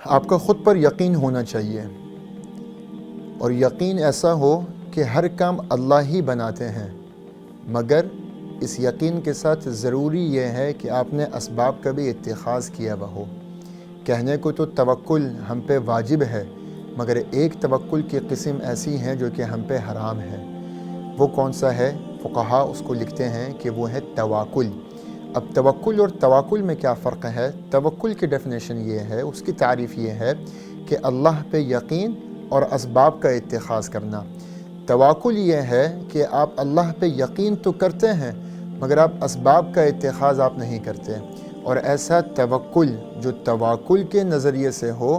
آپ کا خود پر یقین ہونا چاہیے، اور یقین ایسا ہو کہ ہر کام اللہ ہی بناتے ہیں، مگر اس یقین کے ساتھ ضروری یہ ہے کہ آپ نے اسباب کا بھی اتخاذ کیا ہوا ہو۔ کہنے کو تو توکل ہم پہ واجب ہے، مگر ایک توکل کی قسم ایسی ہیں جو کہ ہم پہ حرام ہے۔ وہ کون سا ہے؟ فقہاء اس کو لکھتے ہیں کہ وہ ہے تواکل۔ اب توکل اور تواکل میں کیا فرق ہے؟ توکل کی ڈیفینیشن یہ ہے، اس کی تعریف یہ ہے کہ اللہ پہ یقین اور اسباب کا اتخاذ کرنا۔ تواکل یہ ہے کہ آپ اللہ پہ یقین تو کرتے ہیں مگر آپ اسباب کا اتخاذ آپ نہیں کرتے، اور ایسا توکل جو تواکل کے نظریے سے ہو،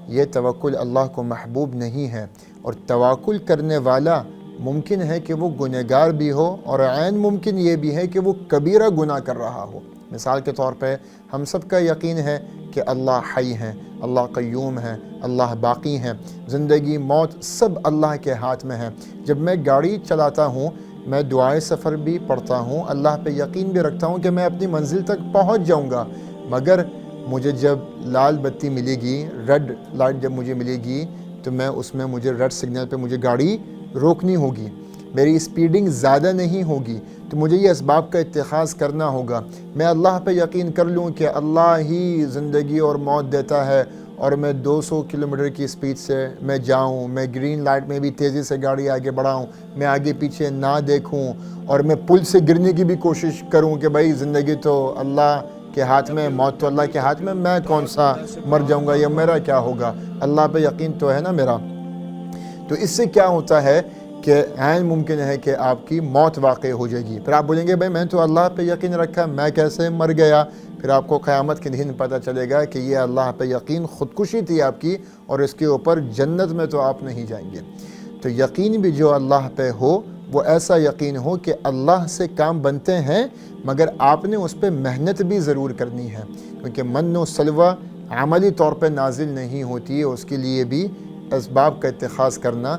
یہ توکل اللہ کو محبوب نہیں ہے۔ اور تواکل کرنے والا ممکن ہے کہ وہ گنہگار بھی ہو، اور عین ممکن یہ بھی ہے کہ وہ کبیرہ گناہ کر رہا ہو۔ مثال کے طور پہ ہم سب کا یقین ہے کہ اللہ حی ہیں، اللہ قیوم ہیں، اللہ باقی ہیں، زندگی موت سب اللہ کے ہاتھ میں ہے۔ جب میں گاڑی چلاتا ہوں میں دعائے سفر بھی پڑھتا ہوں، اللہ پہ یقین بھی رکھتا ہوں کہ میں اپنی منزل تک پہنچ جاؤں گا، مگر مجھے جب لال بتی ملے گی، ریڈ لائٹ جب مجھے ملے گی تو مجھے ریڈ سگنل پہ مجھے گاڑی روکنی ہوگی، میری اسپیڈنگ زیادہ نہیں ہوگی، تو مجھے یہ اسباب کا اتخاذ کرنا ہوگا۔ میں اللہ پہ یقین کر لوں کہ اللہ ہی زندگی اور موت دیتا ہے، اور میں 200 کلومیٹر کی اسپیڈ سے میں جاؤں، میں گرین لائٹ میں بھی تیزی سے گاڑی آگے بڑھاؤں، میں آگے پیچھے نہ دیکھوں، اور میں پل سے گرنے کی بھی کوشش کروں کہ بھائی زندگی تو اللہ کے ہاتھ میں، موت تو اللہ کے ہاتھ میں کون سا مر جاؤں گا یا میرا کیا ہوگا، اللہ پہ یقین تو ہے نا میرا۔ تو اس سے کیا ہوتا ہے کہ عین ممکن ہے کہ آپ کی موت واقع ہو جائے گی۔ پھر آپ بولیں گے بھائی میں تو اللہ پہ یقین رکھا، میں کیسے مر گیا؟ پھر آپ کو قیامت کے دن پتہ چلے گا کہ یہ اللہ پہ یقین خودکشی تھی آپ کی، اور اس کے اوپر جنت میں تو آپ نہیں جائیں گے۔ تو یقین بھی جو اللہ پہ ہو وہ ایسا یقین ہو کہ اللہ سے کام بنتے ہیں، مگر آپ نے اس پہ محنت بھی ضرور کرنی ہے، کیونکہ من و سلوہ عملی طور پہ نازل نہیں ہوتی ہے، اس کے لیے بھی اسباب کا اتخاذ کرنا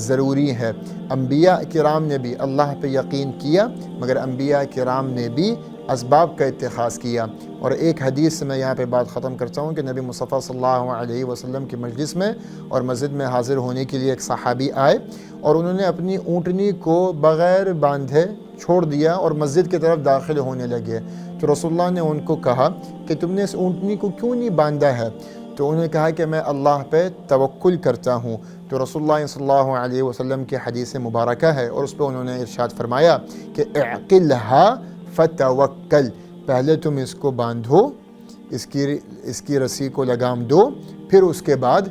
ضروری ہے۔ انبیاء کرام نے بھی اللہ پہ یقین کیا، مگر انبیاء کرام نے بھی اسباب کا اتخاذ کیا۔ اور ایک حدیث سے میں یہاں پہ بات ختم کرتا ہوں کہ نبی مصطفیٰ صلی اللہ علیہ وسلم کی مجلس میں اور مسجد میں حاضر ہونے کے لیے ایک صحابی آئے، اور انہوں نے اپنی اونٹنی کو بغیر باندھے چھوڑ دیا اور مسجد کی طرف داخل ہونے لگے۔ تو رسول اللہ نے ان کو کہا کہ تم نے اس اونٹنی کو کیوں نہیں باندھا ہے؟ تو انہوں نے کہا کہ میں اللہ پہ توکل کرتا ہوں۔ تو رسول اللہ صلی اللہ علیہ وسلم کی حدیث مبارکہ ہے، اور اس پہ انہوں نے ارشاد فرمایا کہ اعقلھا فتوکل، پہلے تم اس کو باندھو، اس کی رسی کو لگام دو، پھر اس کے بعد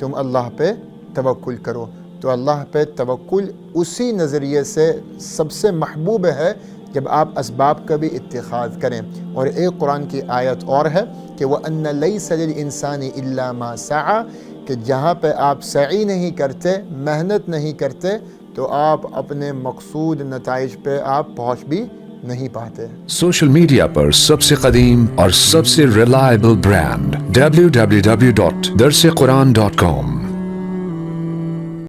تم اللہ پہ توکل کرو۔ تو اللہ پہ توکل اسی نظریے سے سب سے محبوب ہے جب آپ اسباب کا بھی اتخاذ کریں۔ اور ایک قرآن کی آیت اور ہے کہ وَأَنَّ لَيْسَ لِلْإِنسَانِ إِلَّا مَا سَعَى، کہ جہاں پہ آپ سعی نہیں کرتے، محنت نہیں کرتے، تو آپ اپنے مقصود نتائج پہ آپ پہنچ بھی نہیں پاتے۔ سوشل میڈیا پر سب سے قدیم اور سب سے ریلائبل برانڈ www.darsequran.com